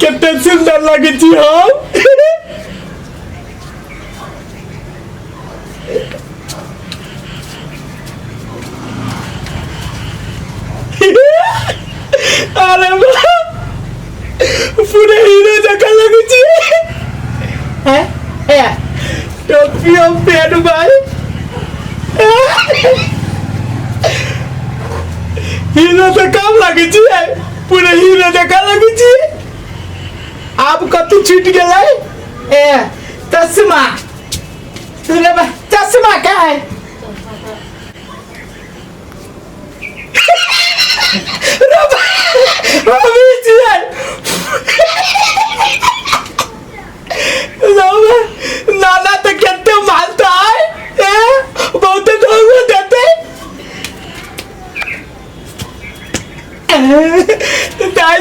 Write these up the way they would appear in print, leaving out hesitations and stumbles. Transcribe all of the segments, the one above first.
कितना सुंदर लगे छी हम। अरे पूरे हीरो जगह लगे छी। टोपी और पेन भाई हीरो से कम लगे छी। पूरे हीरो जगह लगे छी। आप कतु छूट गए। चश्मा चश्मा क्या है। नाना तो कहते मानता है बहुत लोग देते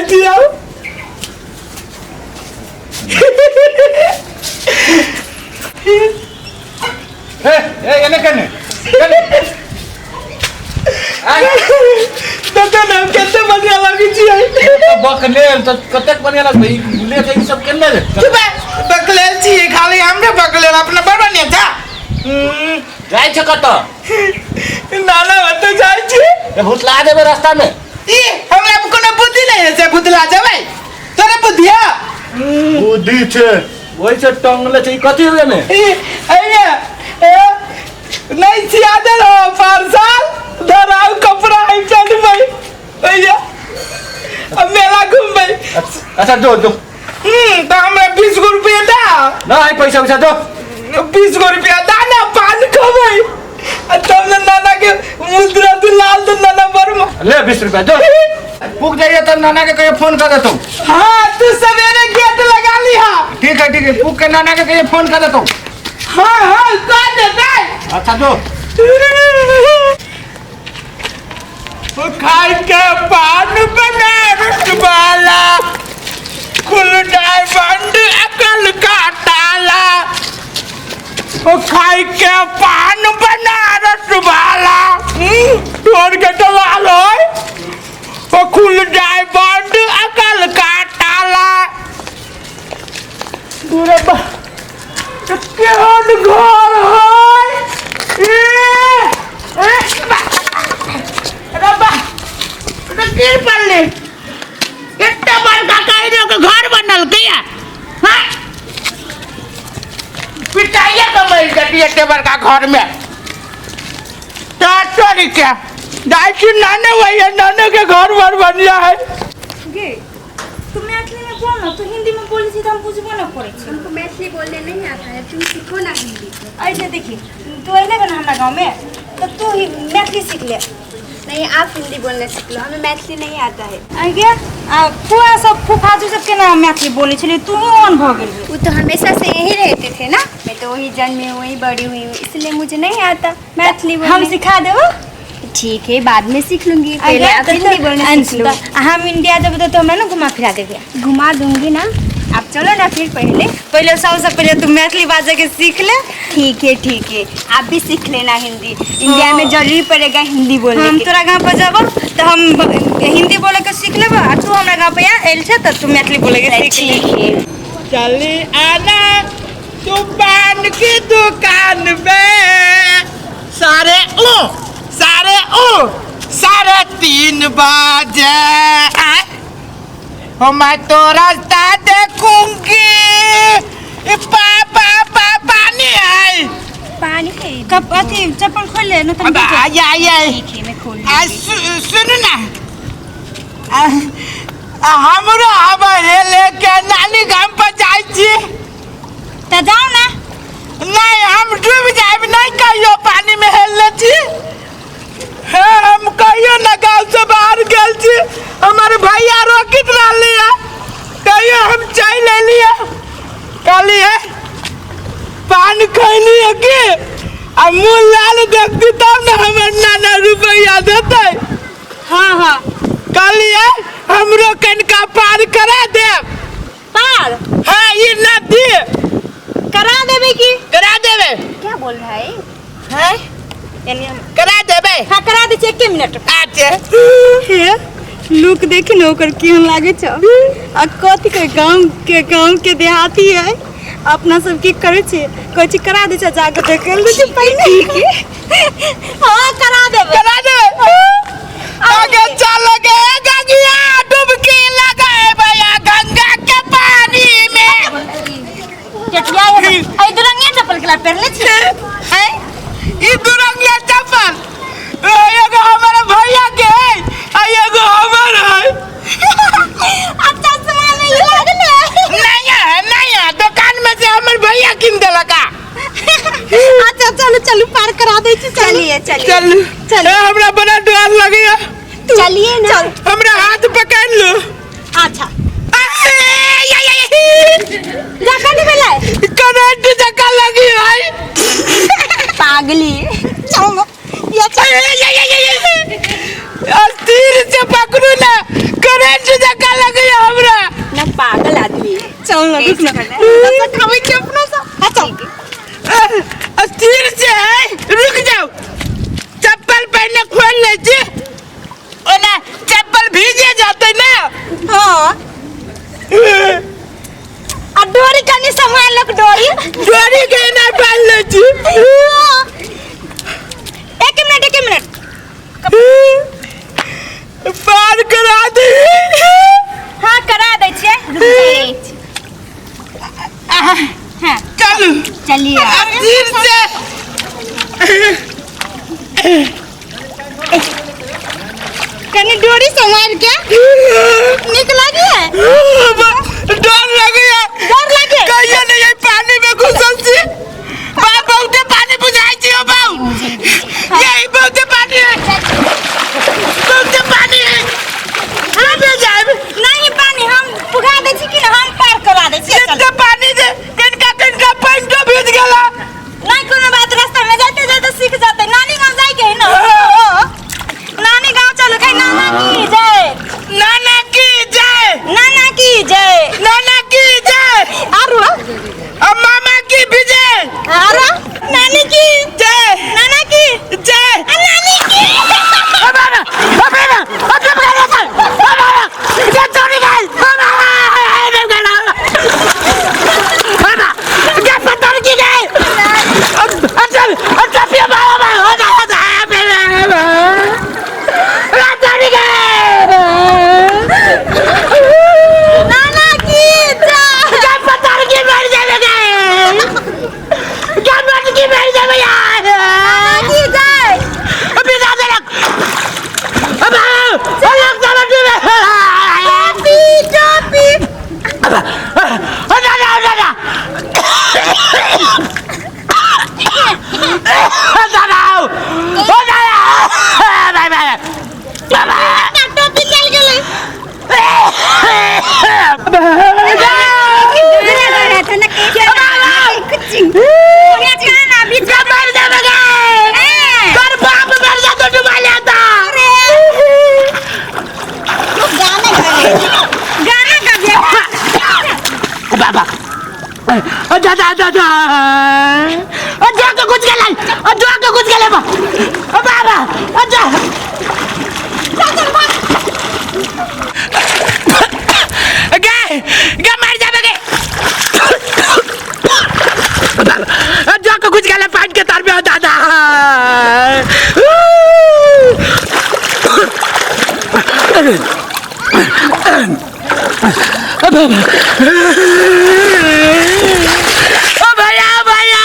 दिया। कैसे बढ़िया लगी बकलेल तो कतेक बढ़िया लग भाई ले जाई सब केने रे बकलेल छी खाली हमरे बकलेल अपना बड़ा ने था जाय छ कत नाना मत जाय छी ए भूतला देबे रास्ता में ई हमरा कोनो बुद्धि नहीं है से भूतला जाबै तोरे बुद्धि है बुद्धि छे ओइ से टंगले छै कथि होय ने अइया नहीं छिया दे रो पार्सल धराउ कपड़ा है चल भाई भैया अब मेला घूम भाई। अच्छा दो तो हमरा 20 रुपया दा ना है पैसा पैसा दो 20 रुपया दा ना पान खो भाई तुमने नाना के मुद्रा लाल तो नाना बर्मा ले 20 रुपया दो पुक जाइए तब नाना के कहे फोन कर देता हूँ। हाँ तू सवेरे गेट लगा लिया। ठीक है पुक के नाना के कहे फोन कर देता हूँ। हाँ कर देता है। अच्छा दो खाई के पान बनारस वाला खुल जाए बंद अकल का ताला। खाई के पान बनारस वाला तोड़ के चला लो खुल जाए बंद अकल का ताला। केहन घर है इतना बड़का कहीं के घर बनल क्या पिटाइए तो मर जाती इतने बड़का घर में सॉरी क्या दाई नाने भैया नाने के घर भर बन जाए। तुम मैथिली में बोलो तो हिंदी में बोली थी तो हम बुझबो ना पड़े छी। हमको मैथिली बोलने नहीं आता है तुम सीखो ना हिंदी। ऐसे देखिए तू अइले ना हमारा गांव में तो तू ही मैथिली सीख ले। नहीं आप हिंदी बोलने सीख लो हमें मैथिली नहीं आता है। आगे फुआ सब फुफाजू सब के ना मैथिली बोले छले तू ही ऑन भ गेल। वो तो हमेशा से यही रहते थे ना मैं तो वही जन्मी हुई वही बड़ी हुई इसलिए मुझे नहीं आता मैथिली बोलने। हम सिखा देबो। ठीक है बाद में सीख लूंगी पहले आप हिंदी बोलने सीख लो। हम इंडिया जब तो हमें ना घुमा फिरा देगे। घुमा दूंगी ना आप चलो ना फिर पहले सबसे पहले तुम मैथिली बाजे के सीख ले। ठीक है आप भी सीख लेना हिंदी। इंडिया में जरूरी पड़ेगा हिंदी बोलने। हम तोरा गाँव पर जब तो हम हिंदी बोले के सीख लेबो और तू हमरा गाँव पे एल छ तो तू मैथिली बोले के सीख ले। चली आना तू पान की दुकान में साढ़े 3:30 बजे मैं तो रास्ता देखूंगी पानी है पानी है कब अथी चप्पल खोल ले न तुम। मैं खोल सुन ना हमरो हमारे लेके नानी गांव पर जाई छी त जाओ ना। नहीं हम डूब जाए नहीं कहियो पानी में हेल छी। हम कहियो ना गाँव से बाहर गेल छी हमारे भैया रोकित लिया कहियो हम चाय ले लिया कहलिए पान खैली के आ मुँह लाल देखती तब ना हमारे नाना रुपया देते। हाँ कहलिए हमरो कनका पार करा दे पार हाँ ये नदी करा देबे की करा देवे क्या बोल रहा है हैं यानी करा देवे हाँ करा दे 1 मिनट अच्छा हे लुक देखी न ओकर केहन लागे छ आ कथी के गांव के देहाती है अपना सब की करे छे कोई चीज करा दे छ जाके देख ले छी पहले हां करा देबे आगे चलो गे गगिया डुबकी लगाए भैया गंगा के पानी में केटिया ए दुरंगिया चप्पल के ला पहन ले छी हैं ई दुरंगिया चप्पल एगो हमारे भैया के आ एगो हमर है अच्छा सामान नहीं लागल नहीं है दुकान में से हमर भैया किन देलका अच्छा चलो पार करा दे छी चलिए चल हमरा बड़ा डर लगैया चलिए ना हमरा हाथ पकड़ लो अच्छा जका नहीं मिला करंट जका लगी है पागली चलो ये अस्थिर से पकड़ू ना करंट जका लगी हमरा ना पागल आदमी चल ना रुक ना खावे के अपना सा अच्छा अस्थिर से है रुक जाओ चप्पल पहने खोल ले जी ओना चप्पल भीगे जाते ना हां आ डोरी कनी संभाल लो डोरी के ना पाल ले जी 1 मिनट पार करा दे हां करा दे छे हां चल चलिए अस्थिर से कनी डोरी संभाल के निकला गया डर लगे कहिए नहीं पानी में घुसल छी बहुते पानी बुझाई छी बाऊ यही बहुते पानी है हम भी जाए नहीं पानी हम पुगा दे छी कि हम पार करा दे छी इतना पानी से कनका पैंटो भीज गेला नहीं कोनो बात रास्ता में जाते सीख जाते नानी गांव जाए के है ना नानी गांव चलो कहीं नाना की जय नाना की जय नाना की जय नाना की जय आरो और मामा की भी जय आरो नानी की जय नाना की जय नानी की नाना की टोपी चल गेलै कुछ गला पाट के तार में दादा भैया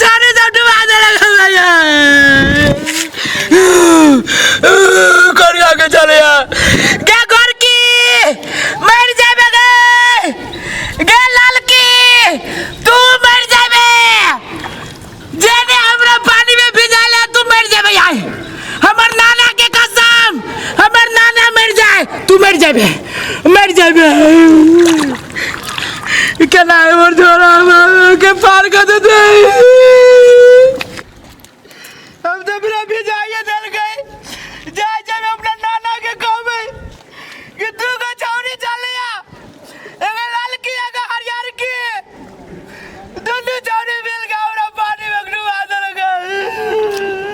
जाने सब डुबा दे भैया कर आगे चले क्या घर की मर जाए गे लाल की तू मर जाए जेने हमरा पानी में भिजा ले तू मर जाए यार हमर नाना के कसम हमर नाना मर जाए तू मर जाए क्या ना है मोर छोरा के